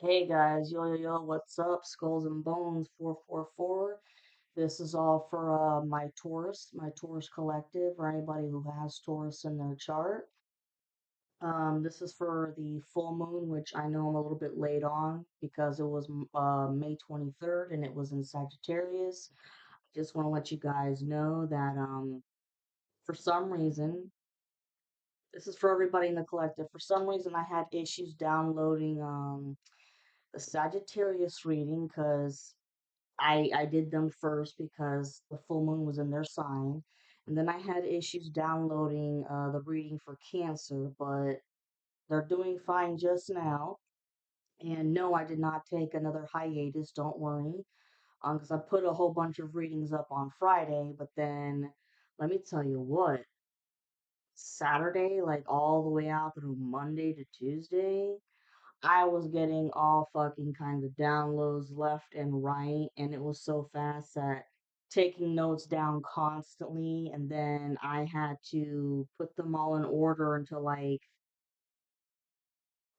Hey guys, what's up? Skulls and Bones 444. This is all for my Taurus collective, or anybody who has Taurus in their chart. This is for the full moon, which I know I'm a little bit late on because it was May 23rd and it was in Sagittarius. Just want to let you guys know that for some reason, this is for everybody in the collective. For some reason, I had issues downloading the Sagittarius reading because I did them first because the full moon was in their sign. And then I had issues downloading the reading for Cancer, but they're doing fine just now. And no, I did not take another hiatus, don't worry. Because I put a whole bunch of readings up on Friday, but then let me tell you what, Saturday, like all the way out through Monday to Tuesday, I was getting all fucking kinds of downloads left and right, and it was so fast that taking notes down constantly, and then I had to put them all in order into like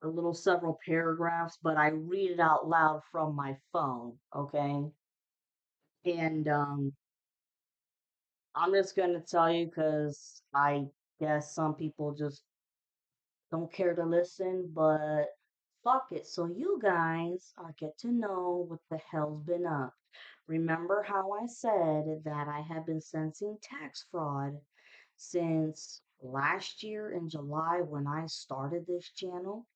a little several paragraphs, but I read it out loud from my phone, okay? And I'm just gonna tell you because I guess some people just don't care to listen, but fuck it. So you guys get to know what the hell's been up. Remember how I said that I have been sensing tax fraud since last year in July when I started this channel?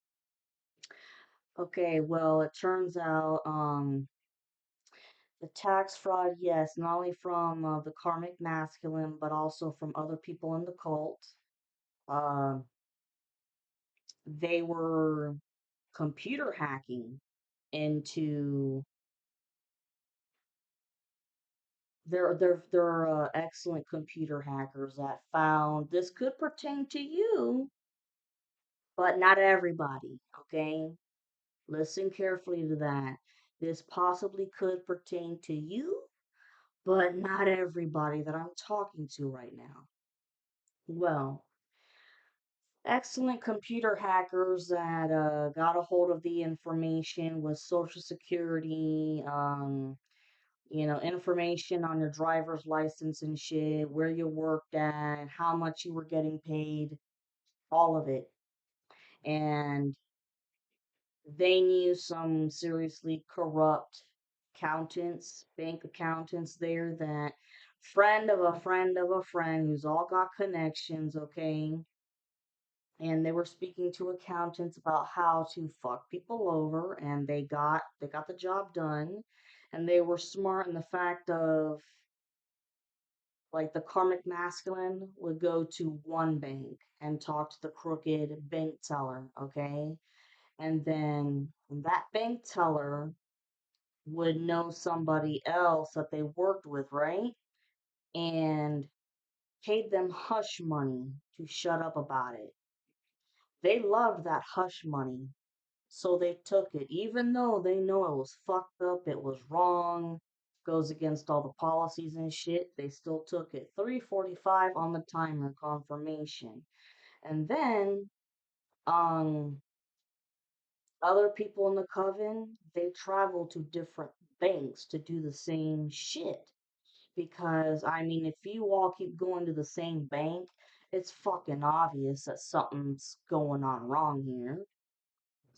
Okay, well, it turns out the tax fraud, yes, not only from the karmic masculine, but also from other people in the cult. Uh, they were computer hacking into they're excellent computer hackers that found this could pertain to you, but not everybody, okay? Listen carefully to that. This possibly could pertain to you, but not everybody that I'm talking to right now. Well, excellent computer hackers that got a hold of the information with Social Security, information on your driver's license and shit, where you worked at, how much you were getting paid, all of it. And they knew some seriously corrupt accountants, bank accountants there that friend of a friend of a friend who's all got connections, okay? And they were speaking to accountants about how to fuck people over and they got the job done. And they were smart in the fact of like the karmic masculine would go to one bank and talk to the crooked bank teller, okay? And then that bank teller would know somebody else that they worked with, right? And paid them hush money to shut up about it. They loved that hush money, so they took it, even though they know it was fucked up, it was wrong, goes against all the policies and shit. They still took it. 3:45 on the timer confirmation. And then, um, other people in the coven, they travel to different banks to do the same shit. Because, I mean, if you all keep going to the same bank, it's fucking obvious that something's going on wrong here.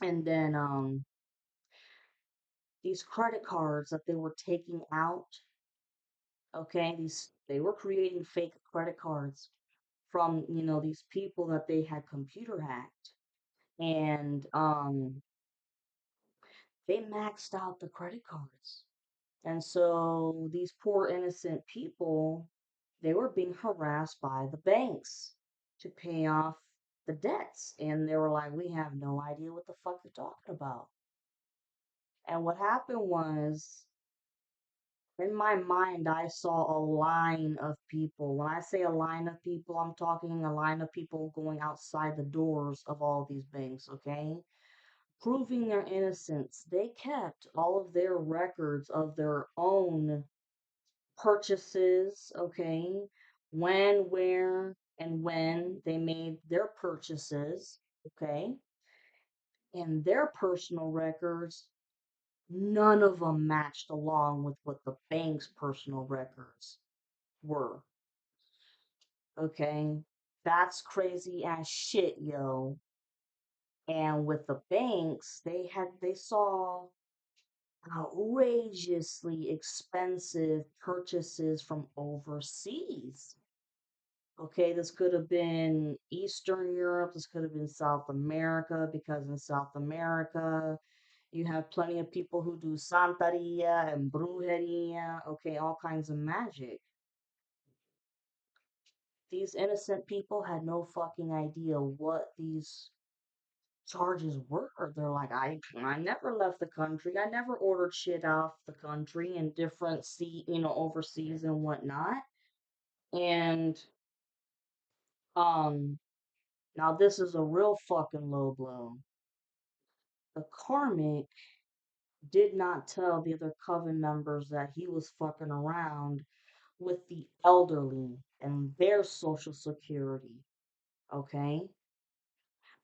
And then, these credit cards that they were taking out, okay, they were creating fake credit cards from, these people that they had computer hacked. And they maxed out the credit cards. And so these poor innocent people, they were being harassed by the banks to pay off the debts. And they were like, we have no idea what the fuck you're talking about. And what happened was, in my mind, I saw a line of people. When I say a line of people, I'm talking a line of people going outside the doors of all these banks, okay? Proving their innocence. They kept all of their records of their own purchases, okay? When, where, and when they made their purchases, okay? And their personal records, none of them matched along with what the bank's personal records were. Okay? That's crazy as shit, yo. And with the banks, they saw outrageously expensive purchases from overseas. Okay, this could have been Eastern Europe, this could have been South America, because in South America, you have plenty of people who do santeria and brujeria, okay, all kinds of magic. These innocent people had no fucking idea what these charges were. They're like, I never left the country. I never ordered shit off the country in different overseas and whatnot. And um now this is a real fucking low blow. The karmic did not tell the other coven members that he was fucking around with the elderly and their social security. Okay?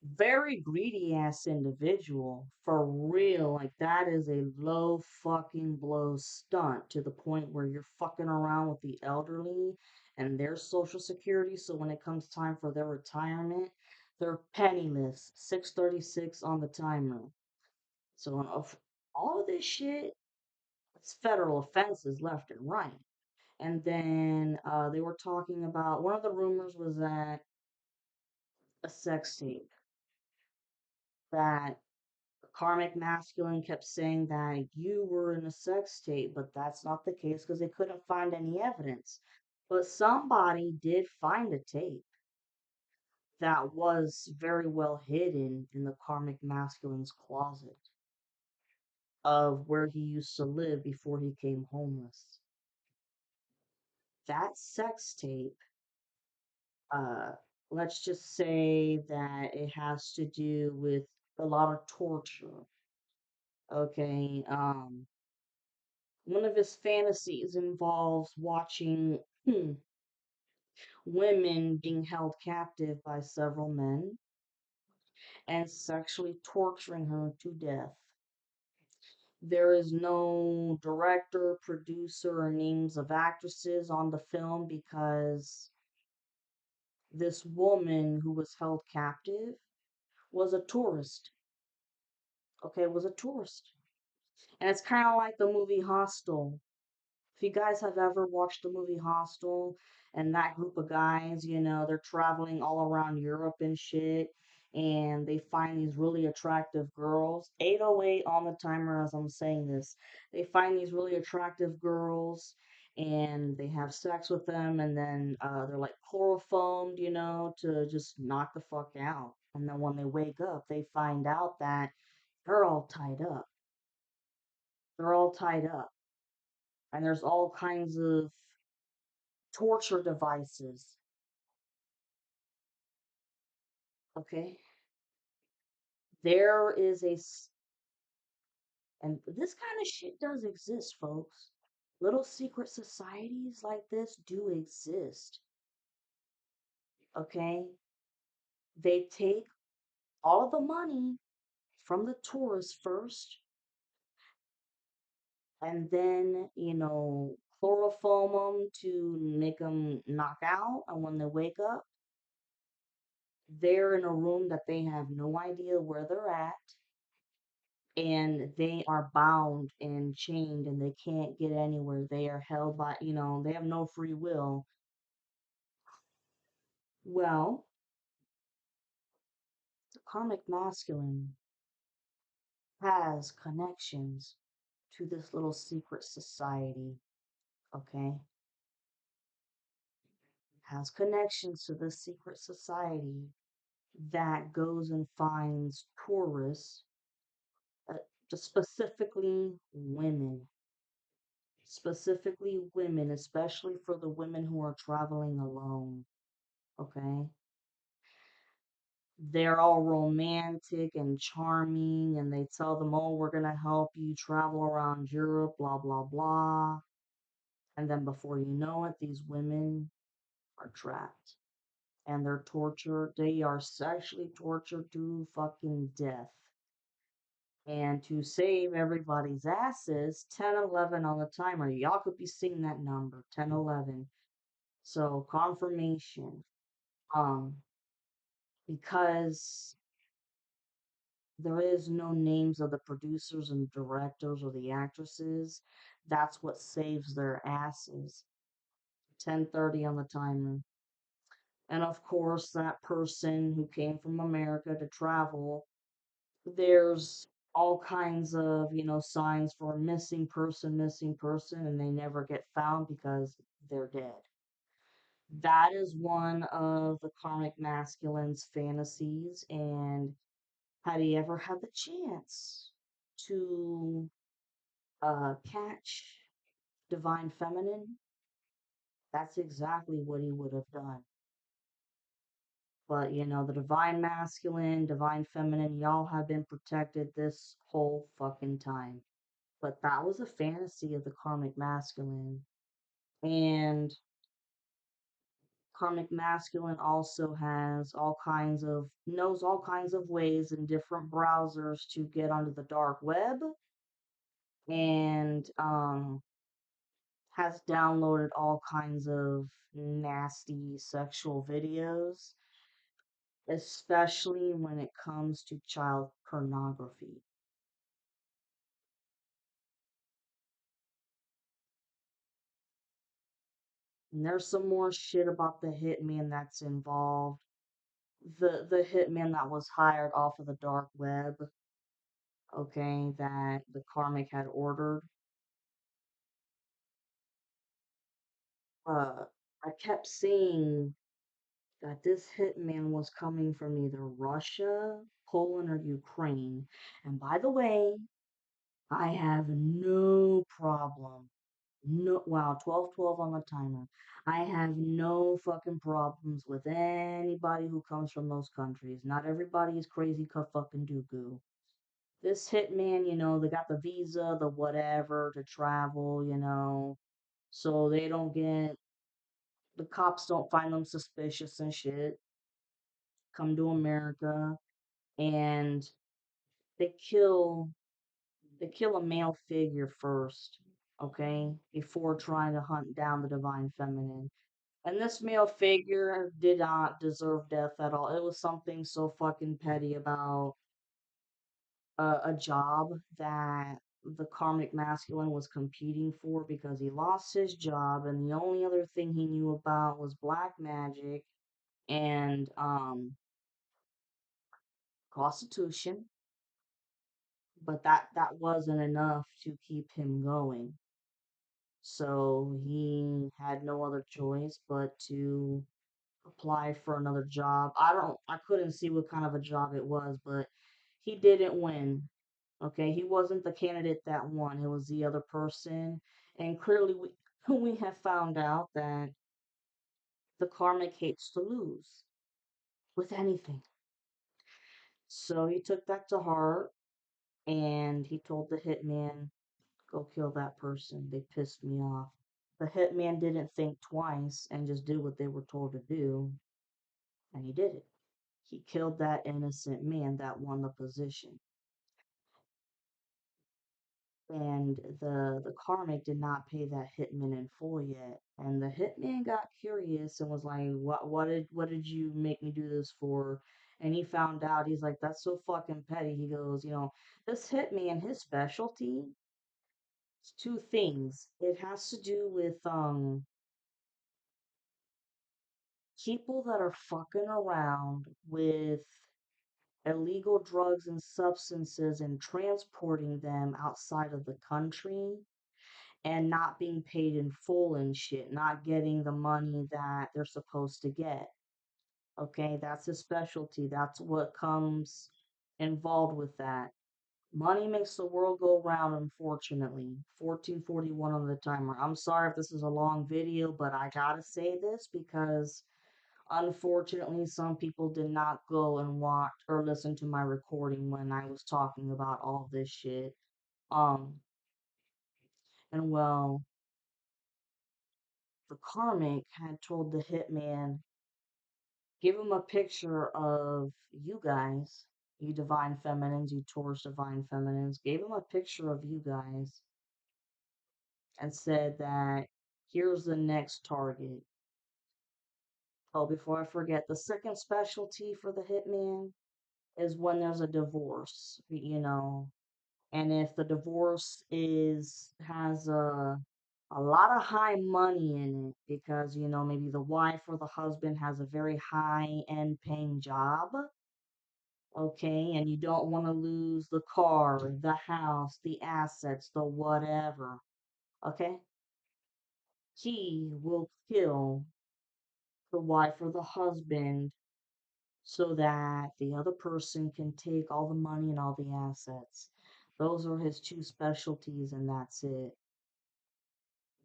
Very greedy ass individual. For real. Like, that is a low fucking blow stunt to the point where you're fucking around with the elderly and their social security. So when it comes time for their retirement, they're penniless. 636 on the timer. So of all of this shit, it's federal offenses left and right. And then they were talking about one of the rumors was that a sex tape that the karmic masculine kept saying that you were in a sex tape, but that's not the case because they couldn't find any evidence. But somebody did find a tape that was very well hidden in the karmic masculine's closet of where he used to live before he came homeless. That sex tape, uh, let's just say that it has to do with a lot of torture. Okay, one of his fantasies involves watching women being held captive by several men and sexually torturing her to death. There is no director, producer, or names of actresses on the film because this woman who was held captive was a tourist. Okay, was a tourist. And it's kind of like the movie Hostel. If you guys have ever watched the movie Hostel and that group of guys, they're traveling all around Europe and shit, and they find these really attractive girls. 808 on the timer as I'm saying this. They find these really attractive girls and they have sex with them, and then they're like chloroformed, to just knock the fuck out. And then when they wake up, they find out that they're all tied up. They're all tied up. And there's all kinds of torture devices. Okay, there is and this kind of shit does exist, folks. Little secret societies like this do exist. Okay, they take all of the money from the tourists first, and then chloroform them to make them knock out, and when they wake up, they're in a room that they have no idea where they're at, and they are bound and chained and they can't get anywhere. They are held by, they have no free will. Well, the karmic masculine has connections to this little secret society, okay? Has connections to this secret society that goes and finds tourists, uh, specifically women. Specifically women, especially for the women who are traveling alone, okay? They're all romantic and charming, and they tell them, oh, we're going to help you travel around Europe, blah, blah, blah. And then before you know it, these women are trapped and they're tortured. They are sexually tortured to fucking death. And to save everybody's asses, 1011 on the timer. Y'all could be seeing that number, 1011. So confirmation. Um, because there is no names of the producers and directors or the actresses, that's what saves their asses. 10:30 on the timer. And of course, that person who came from America to travel, there's all kinds of, signs for missing person, and they never get found because they're dead. That is one of the karmic masculine's fantasies. And have you ever had the chance to catch divine feminine? That's exactly what he would have done. But the divine masculine, divine feminine, y'all have been protected this whole fucking time. But that was a fantasy of the karmic masculine. And karmic masculine also knows all kinds of ways in different browsers to get onto the dark web, and has downloaded all kinds of nasty sexual videos, especially when it comes to child pornography. And there's some more shit about the hitman that's involved. The hitman that was hired off of the dark web, okay, that the karmic had ordered. I kept seeing that this hitman was coming from either Russia, Poland, or Ukraine. And by the way, I have no problem. No, wow, 12:12 on the timer. I have no fucking problems with anybody who comes from those countries. Not everybody is crazy fucking doo-goo. This hitman, they got the visa, the whatever to travel, so the cops don't find them suspicious and shit. Come to America, and they kill they kill a male figure first, okay, before trying to hunt down the divine feminine. And this male figure did not deserve death at all. It was something so fucking petty about a job that the karmic masculine was competing for, because he lost his job and the only other thing he knew about was black magic and prostitution. But that wasn't enough to keep him going. So he had no other choice but to apply for another job. I couldn't see what kind of a job it was, but he didn't win. Okay, he wasn't the candidate that won. It was the other person. And clearly we have found out that the karmic hates to lose with anything. So he took that to heart, and he told the hitman, "Go kill that person. They pissed me off." The hitman didn't think twice and just did what they were told to do, and he did it. He killed that innocent man that won the position. And the karmic did not pay that hitman in full yet. And the hitman got curious and was like, what did you make me do this for? And he found out, he's like, "That's so fucking petty." He goes, "This hitman, his specialty is two things. It has to do with people that are fucking around with illegal drugs and substances and transporting them outside of the country, and not being paid in full and shit, not getting the money that they're supposed to get." Okay, that's his specialty. That's what comes involved with that. Money makes the world go round, unfortunately. 1441 on the timer. I'm sorry if this is a long video, but I gotta say this because unfortunately some people did not go and watch or listen to my recording when I was talking about all this shit. Um, and well, the karmic had told the hitman, "Give him a picture of you guys." You divine feminines, you Taurus divine feminines, gave him a picture of you guys and said that here's the next target. Oh, before I forget, the second specialty for the hitman is when there's a divorce, and if the divorce is has a lot of high money in it because maybe the wife or the husband has a very high end paying job, okay, and you don't want to lose the car, the house, the assets, the whatever, okay, he will kill the wife or the husband so that the other person can take all the money and all the assets. Those are his two specialties, and that's it.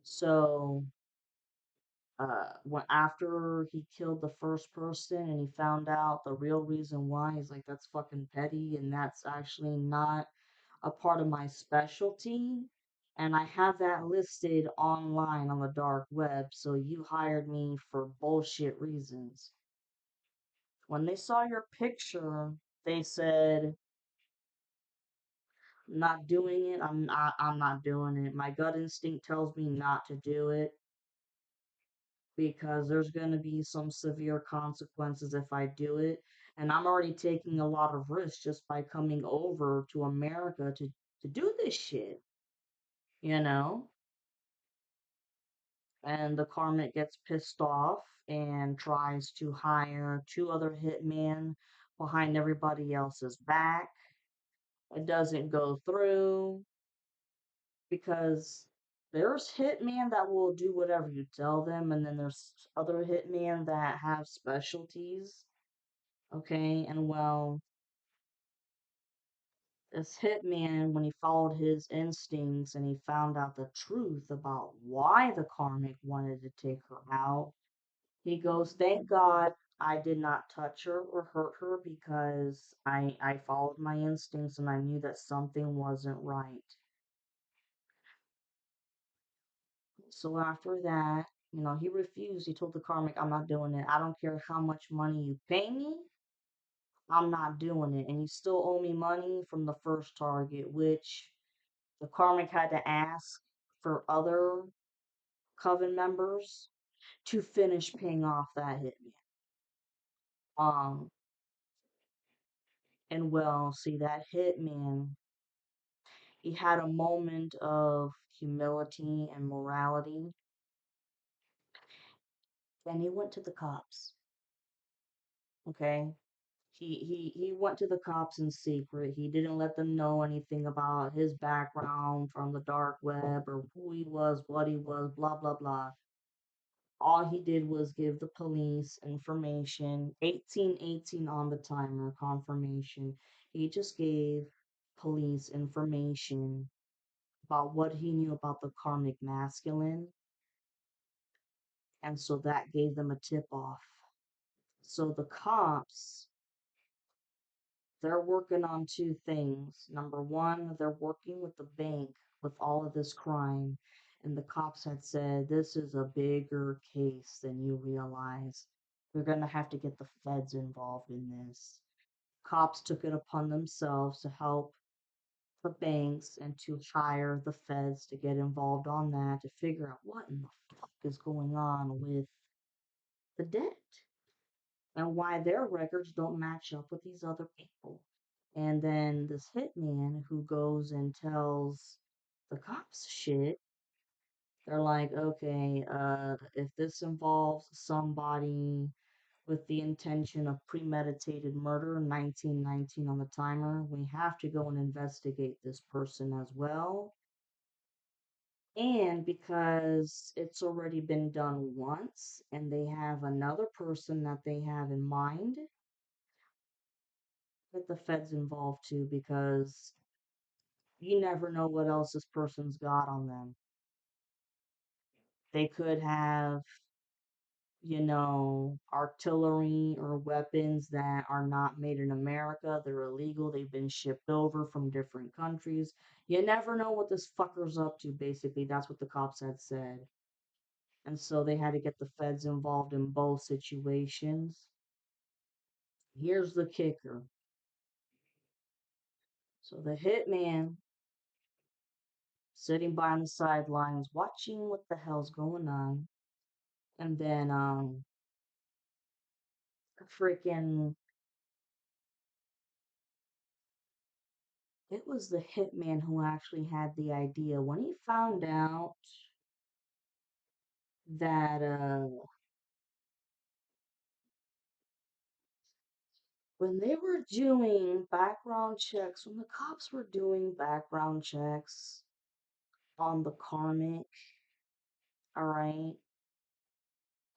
So, when after he killed the first person and he found out the real reason why, he's like, that's fucking petty, and that's actually not a part of my specialty. And I have that listed online on the dark web, so you hired me for bullshit reasons. When they saw your picture, they said, not doing it. I'm not doing it. My gut instinct tells me not to do it because there's going to be some severe consequences if I do it. And I'm already taking a lot of risks just by coming over to America to do this shit, you know? And the karmic gets pissed off and tries to hire two other hitmen behind everybody else's back. It doesn't go through because there's hitmen that will do whatever you tell them, and then there's other hitmen that have specialties. Okay, and well, this hitman, when he followed his instincts and he found out the truth about why the karmic wanted to take her out, he goes, thank God I did not touch her or hurt her because I followed my instincts and I knew that something wasn't right. So after that, he refused. He told the karmic, I'm not doing it. I don't care how much money you pay me. I'm not doing it. And you still owe me money from the first target, which the karmic had to ask for other coven members to finish paying off that hitman. Um, and well, see, that hitman, he had a moment of humility and morality, and he went to the cops. Okay, he went to the cops in secret. He didn't let them know anything about his background from the dark web or who he was, what he was, blah blah blah. All he did was give the police information, 1818 on the timer, confirmation. He just gave police information about what he knew about the karmic masculine, and so that gave them a tip off. So the cops, they're working on two things. Number one, they're working with the bank with all of this crime. And the cops had said, this is a bigger case than you realize. We're going to have to get the feds involved in this. Cops took it upon themselves to help the banks and to hire the feds to get involved on that to figure out what in the fuck is going on with the debt and why their records don't match up with these other people. And then this hitman who goes and tells the cops shit, they're like, okay, if this involves somebody with the intention of premeditated murder, 1919 on the timer, we have to go and investigate this person as well. And because it's already been done once and they have another person that they have in mind, get the feds involved too because you never know what else this person's got on them. They could have, artillery or weapons that are not made in America. They're illegal. They've been shipped over from different countries. You never know what this fucker's up to, basically. That's what the cops had said. And so they had to get the feds involved in both situations. Here's the kicker. So the hitman sitting by on the sidelines watching what the hell's going on. And then freaking it was the hitman who actually had the idea when he found out that when they were doing background checks, when the cops were doing background checks on the karmic, all right,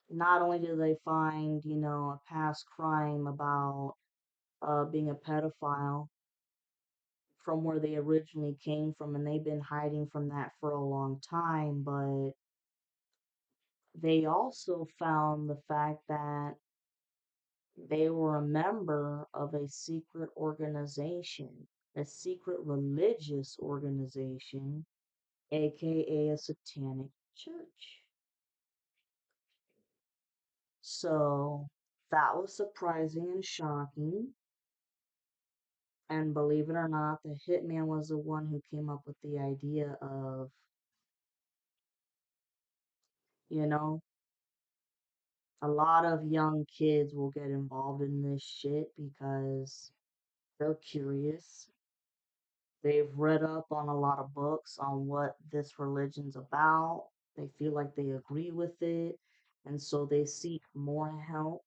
not only did they find, a past crime about being a pedophile from where they originally came from, and they've been hiding from that for a long time, but they also found the fact that they were a member of a secret organization, a secret religious organization, aka a satanic church. So that was surprising and shocking. And believe it or not, the hitman was the one who came up with the idea of, you know, a lot of young kids will get involved in this shit because they're curious. They've read up on a lot of books on what this religion's about. They feel like they agree with it. And so they seek more help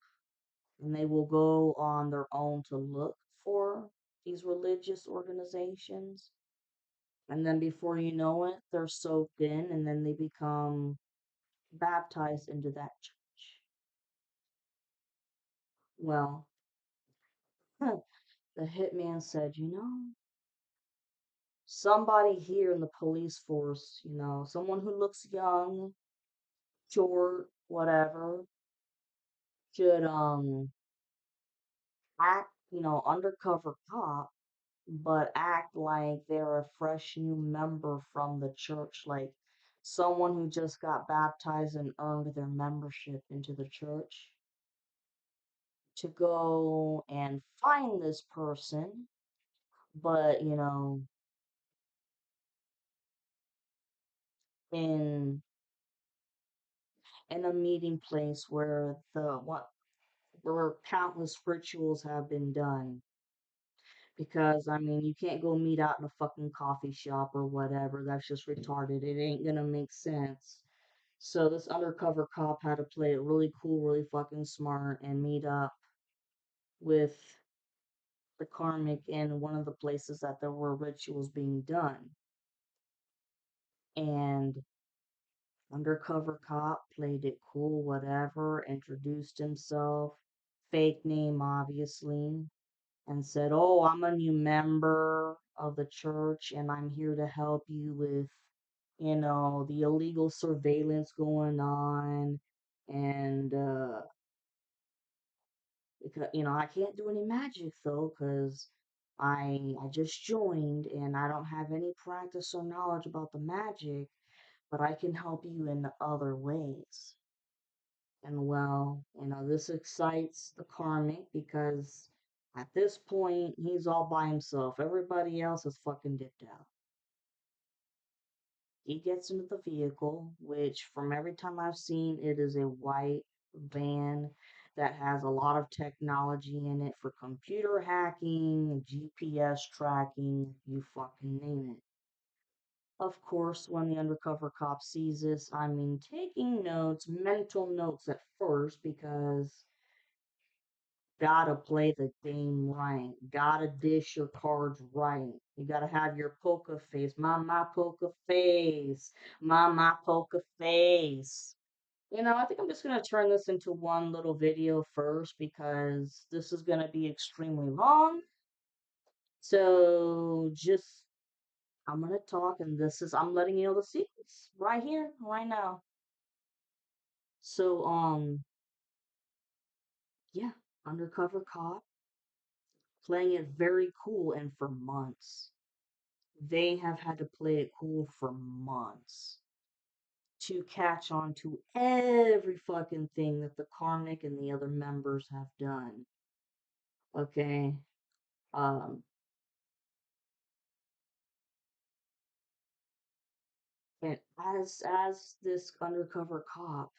and they will go on their own to look for these religious organizations. And then before you know it, they're soaked in and then they become baptized into that church. Well, the hitman said, somebody here in the police force, someone who looks young, short, whatever, should act, undercover cop, but act like they're a fresh new member from the church, like someone who just got baptized and earned their membership into the church, to go and find this person, but in in a meeting place where the what where countless rituals have been done. Because I mean, you can't go meet out in a fucking coffee shop or whatever. That's just retarded. It ain't gonna make sense. So this undercover cop had to play it really cool, really fucking smart, and meet up with the karmic in one of the places that there were rituals being done. And undercover cop played it cool, whatever, introduced himself, fake name, obviously, and said, "Oh, I'm a new member of the church and I'm here to help you with, the illegal surveillance going on. And, because, I can't do any magic though, because I just joined and I don't have any practice or knowledge about the magic, but I can help you in other ways." And well, this excites the karmic because at this point, he's all by himself. Everybody else is fucking dipped out. He gets into the vehicle, which from every time I've seen, it is a white van that has a lot of technology in it for computer hacking, GPS tracking, you fucking name it. Of course, when the undercover cop sees this, I mean, taking notes, mental notes at first, because gotta play the game right. Gotta dish your cards right. You gotta have your poker face. My poker face. My poker face. I think I'm just gonna turn this into one little video first because this is gonna be extremely long. So just I'm gonna talk and I'm letting you know the secrets right here, right now. So yeah, undercover cop playing it very cool and for months. They have had to play it cool for months to catch on to every fucking thing that the Karmic and the other members have done. Okay? Um, And as this undercover cop,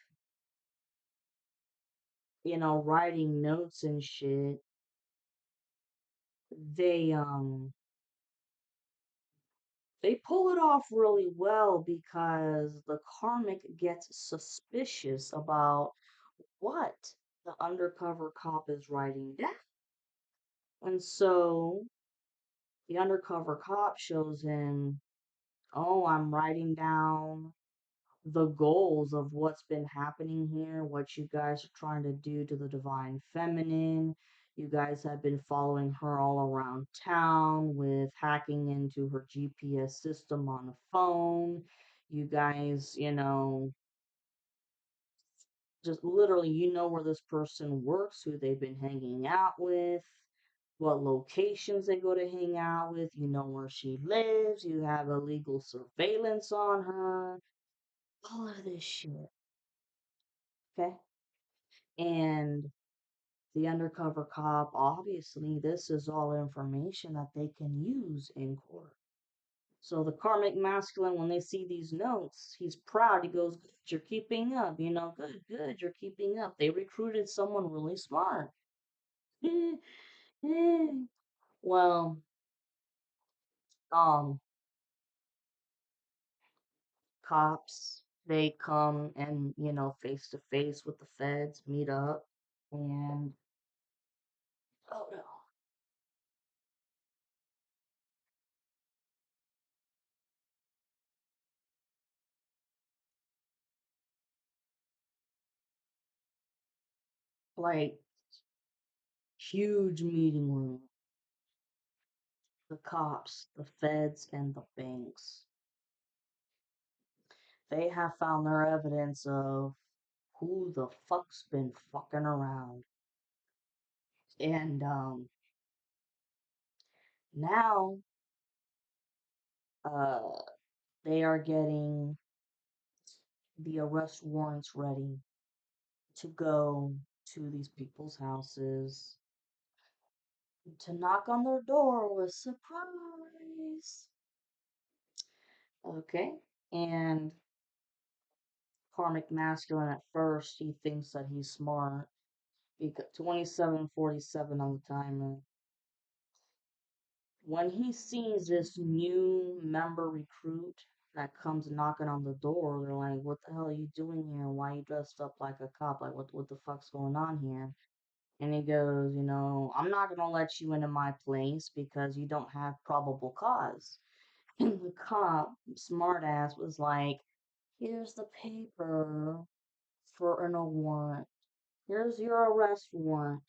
writing notes and shit, they um they pull it off really well because the karmic gets suspicious about what the undercover cop is writing down. And so the undercover cop shows him, oh, I'm writing down the goals of what's been happening here, what you guys are trying to do to the divine feminine. You guys have been following her all around town with hacking into her GPS system on the phone. You guys, just literally, where this person works, who they've been hanging out with, what locations they go to hang out with, where she lives, you have illegal surveillance on her, all of this shit. Okay. And the undercover cop, obviously, this is all information that they can use in court. So the karmic masculine, when they see these notes, he's proud. He goes, good, you're keeping up, good, good, you're keeping up. They recruited someone really smart. Well, um, cops, they come and, face to face with the feds, meet up, and oh no, like huge meeting room. The cops, the feds, and the banks. They have found their evidence of who the fuck's been fucking around. And now uh they are getting the arrest warrants ready to go to these people's houses to knock on their door with surprise. Okay? And karmic masculine at first, he thinks that he's smart. Because 27:47 on the timer. When he sees this new member recruit that comes knocking on the door, they're like, "What the hell are you doing here? Why are you dressed up like a cop? Like, what the fuck's going on here?" And he goes, "I'm not gonna let you into my place because you don't have probable cause." And the cop, smartass, was like, "Here's the paper for an warrant. Here's your arrest warrant.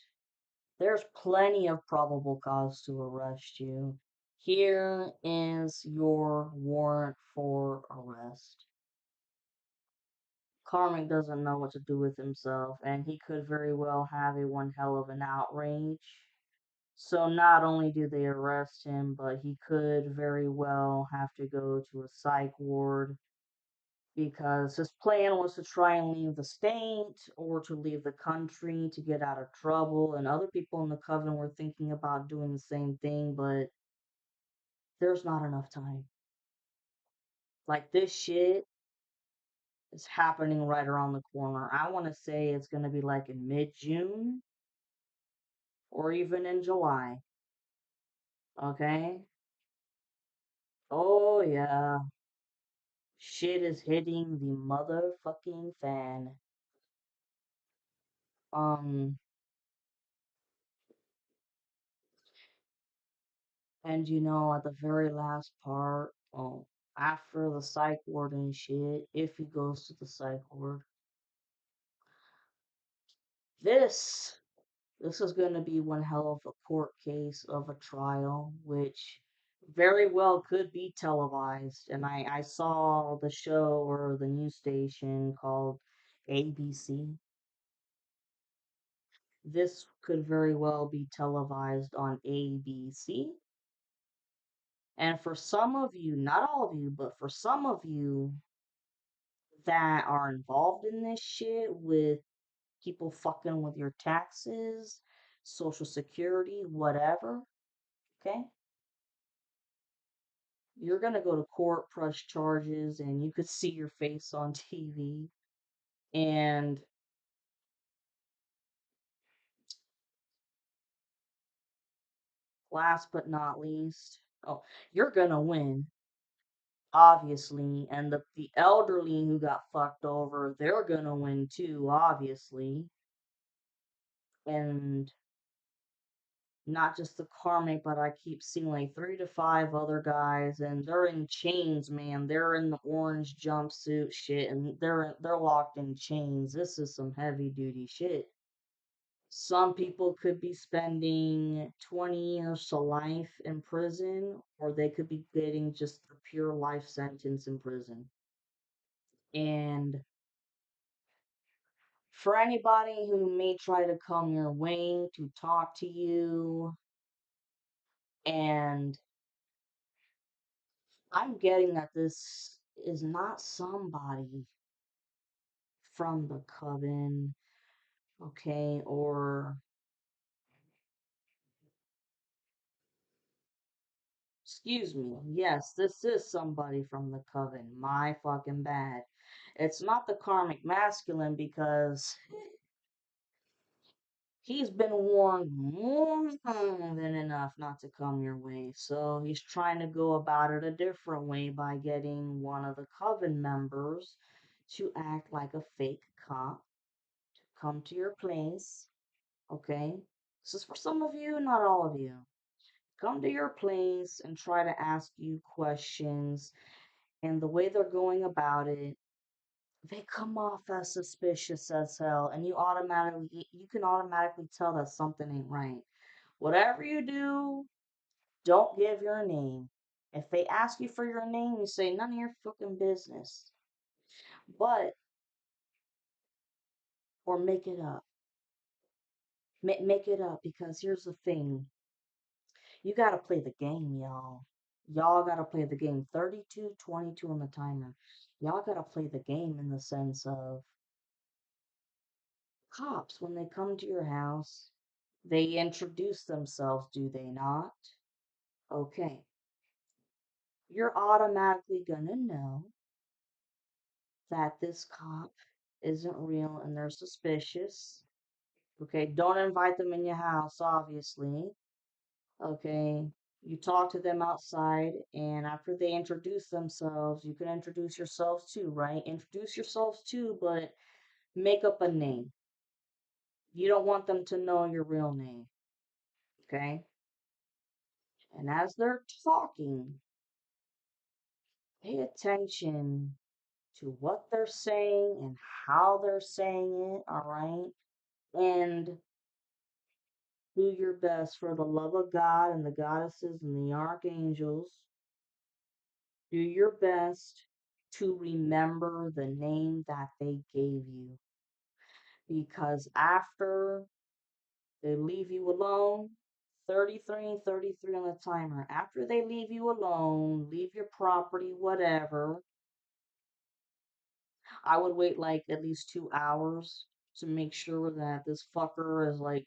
There's plenty of probable cause to arrest you. Here is your warrant for arrest." Carmen doesn't know what to do with himself, and he could very well have a one hell of an outrage. So not only do they arrest him, but he could very well have to go to a psych ward because his plan was to try and leave the state or to leave the country to get out of trouble. And other people in the coven were thinking about doing the same thing, but there's not enough time. Like, this shit is happening right around the corner. I want to say it's going to be like in mid June or even in July. Okay? Oh, yeah. Shit is hitting the motherfucking fan. Um, and at the very last part, oh, after the psych ward and shit, if he goes to the psych ward, this this is going to be one hell of a court case of a trial, which very well could be televised. And I saw the show or the news station called ABC. This could very well be televised on ABC. And for some of you, not all of you, but for some of you that are involved in this shit with people fucking with your taxes, social security, whatever, okay? You're gonna go to court, press charges, and you could see your face on TV. And last but not least, oh, you're gonna win, obviously. And the elderly who got fucked over, they're gonna win too, obviously. And not just the karmic, but I keep seeing like 3 to 5 other guys, and they're in chains, man. They're in the orange jumpsuit shit, and they're locked in chains. This is some heavy duty shit. Some people could be spending 20 years to life in prison, or they could be getting just a pure life sentence in prison. And for anybody who may try to come your way to talk to you, and I'm getting that this is not somebody from the coven, okay, or excuse me, yes, this is somebody from the coven. My fucking bad. It's not the karmic masculine because he's been warned more than enough not to come your way. So he's trying to go about it a different way by getting one of the coven members to act like a fake cop, to come to your place, okay? This is for some of you, not all of you. Come to your place and try to ask you questions, and the way they're going about it, they come off as suspicious as hell, and you can automatically tell that something ain't right. Whatever you do, don't give your name. If they ask you for your name, you say none of your fucking business. But or make it up. Make it up, because here's the thing. You got to play the game, y'all. Y'all got to play the game. 32, 22 on the timer. Y'all got to play the game in the sense of cops, when they come to your house, they introduce themselves, do they not? Okay. You're automatically gonna know that this cop isn't real and they're suspicious. Okay. Don't invite them in your house, obviously. Okay. You talk to them outside, and after they introduce themselves, you can introduce yourselves too, right? Introduce yourselves too, but make up a name. You don't want them to know your real name, okay? And as they're talking, pay attention to what they're saying and how they're saying it, all right? And do your best for the love of God and the goddesses and the archangels. Do your best to remember the name that they gave you. Because after they leave you alone, 33 on the timer. After they leave you alone, leave your property, whatever, I would wait like at least 2 hours to make sure that this fucker is like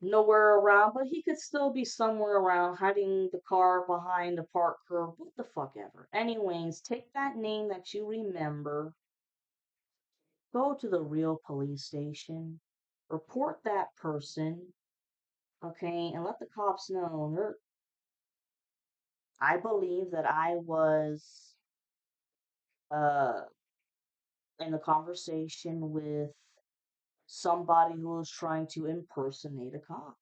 nowhere around, but he could still be somewhere around, hiding the car behind a park curb, what the fuck ever. Anyways, take that name that you remember, go to the real police station, report that person, okay, and let the cops know. I believe that I was uh in a conversation with somebody who was trying to impersonate a cop,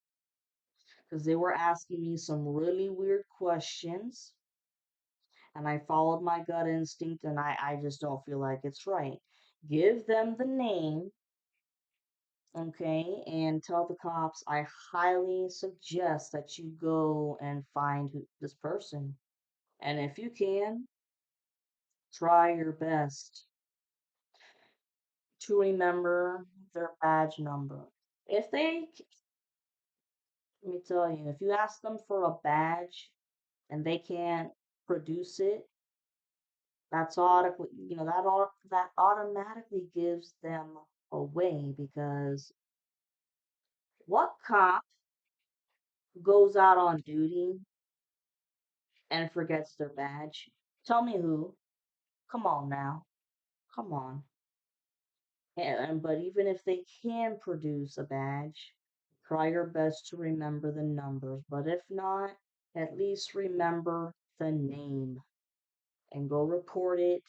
because they were asking me some really weird questions, and I followed my gut instinct, and I just don't feel like it's right. Give them the name, okay, and tell the cops I highly suggest that you go and find this person. And if you can, try your best to remember their badge number. If they, let me tell you, if you ask them for a badge and they can't produce it, that's automatically, that automatically gives them away, because what cop goes out on duty and forgets their badge. Tell me who. Come on now. Come on. But even if they can produce a badge, try your best to remember the numbers. But if not, at least remember the name and go report it.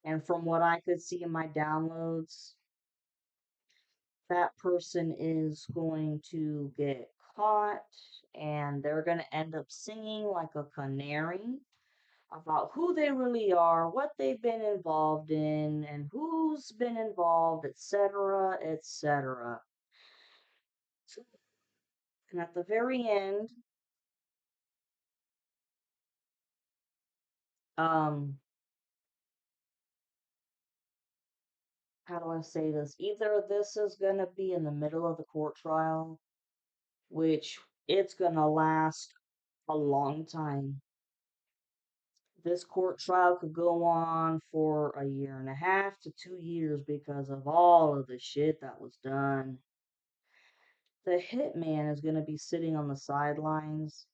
And from what I could see in my downloads, that person is going to get caught and they're going to end up singing like a canary about who they really are, what they've been involved in, and who's been involved, etc., etc. And at the very end, um, how do I say this? Either this is going to be in the middle of the court trial, which it's going to last a long time. This court trial could go on for a year and a half to 2 years because of all of the shit that was done. The hitman is going to be sitting on the sidelines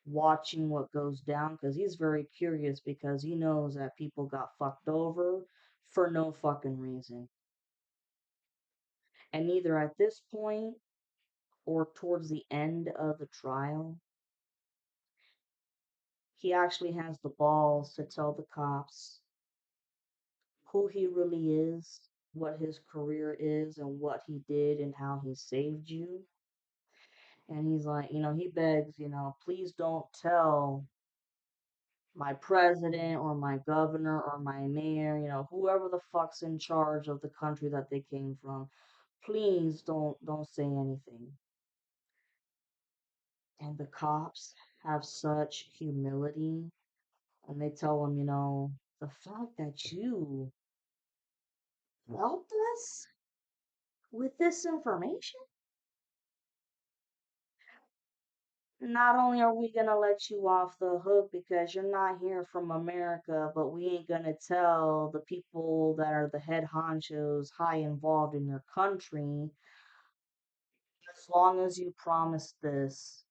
watching what goes down because he's very curious because he knows that people got fucked over for no fucking reason. And either at this point or towards the end of the trial, he actually has the balls to tell the cops who he really is, what his career is, and what he did and how he saved you. And he's like, he begs, please don't tell my president or my governor or my mayor, whoever the fuck's in charge of the country that they came from. Please don't say anything. And the cops have such humility and they tell him, the fact that you helped us with this information, not only are we gonna let you off the hook because you're not here from America, but we ain't gonna tell the people that are the head honchos high involved in your country. As long as you promise this,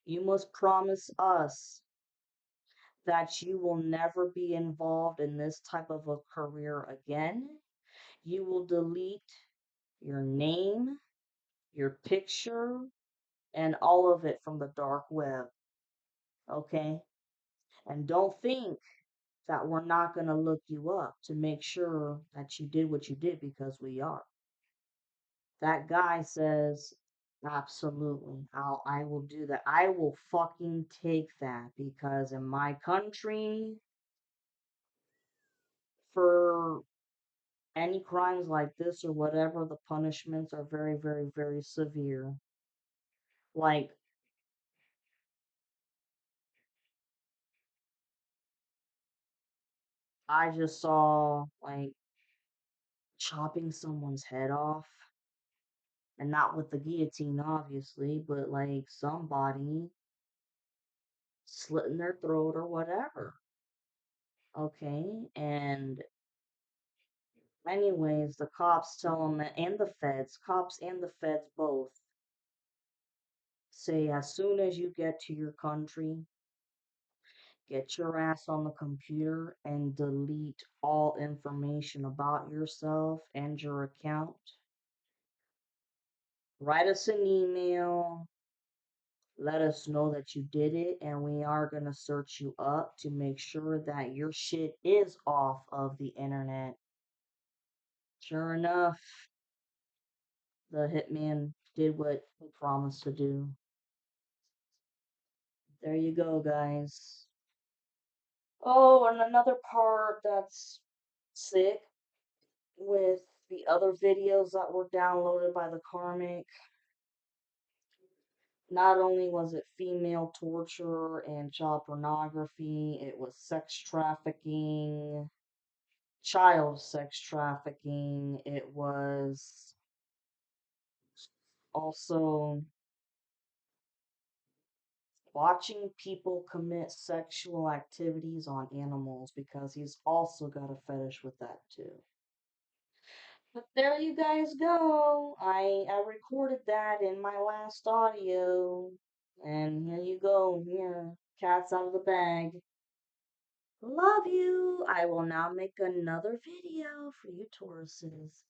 you must promise us that you will never be involved in this type of a career again. You will delete your name, your picture, and all of it from the dark web. Okay? And don't think that we're not going to look you up to make sure that you did what you did because we are. That guy says, absolutely, I will do that. I will fucking take that because in my country, for any crimes like this or whatever, the punishments are very, very, very severe. Like, I just saw, like, chopping someone's head off, and not with the guillotine, obviously, but like somebody slitting their throat or whatever. Okay, and anyways, the cops tell them, and the feds, cops and the feds both say as soon as you get to your country, get your ass on the computer and delete all information about yourself and your account. Write us an email. Let us know that you did it, and we are going to search you up to make sure that your shit is off of the internet. Sure enough, the hitman did what he promised to do. There you go, guys. Oh, and another part that's sick with the other videos that were downloaded by the Karmic. Not only was it female torture and child pornography, it was sex trafficking, child sex trafficking. It was also watching people commit sexual activities on animals because he's also got a fetish with that too. But there you guys go. I recorded that in my last audio. And here you go. Here, cat's out of the bag. Love you. I will now make another video for you Tauruses.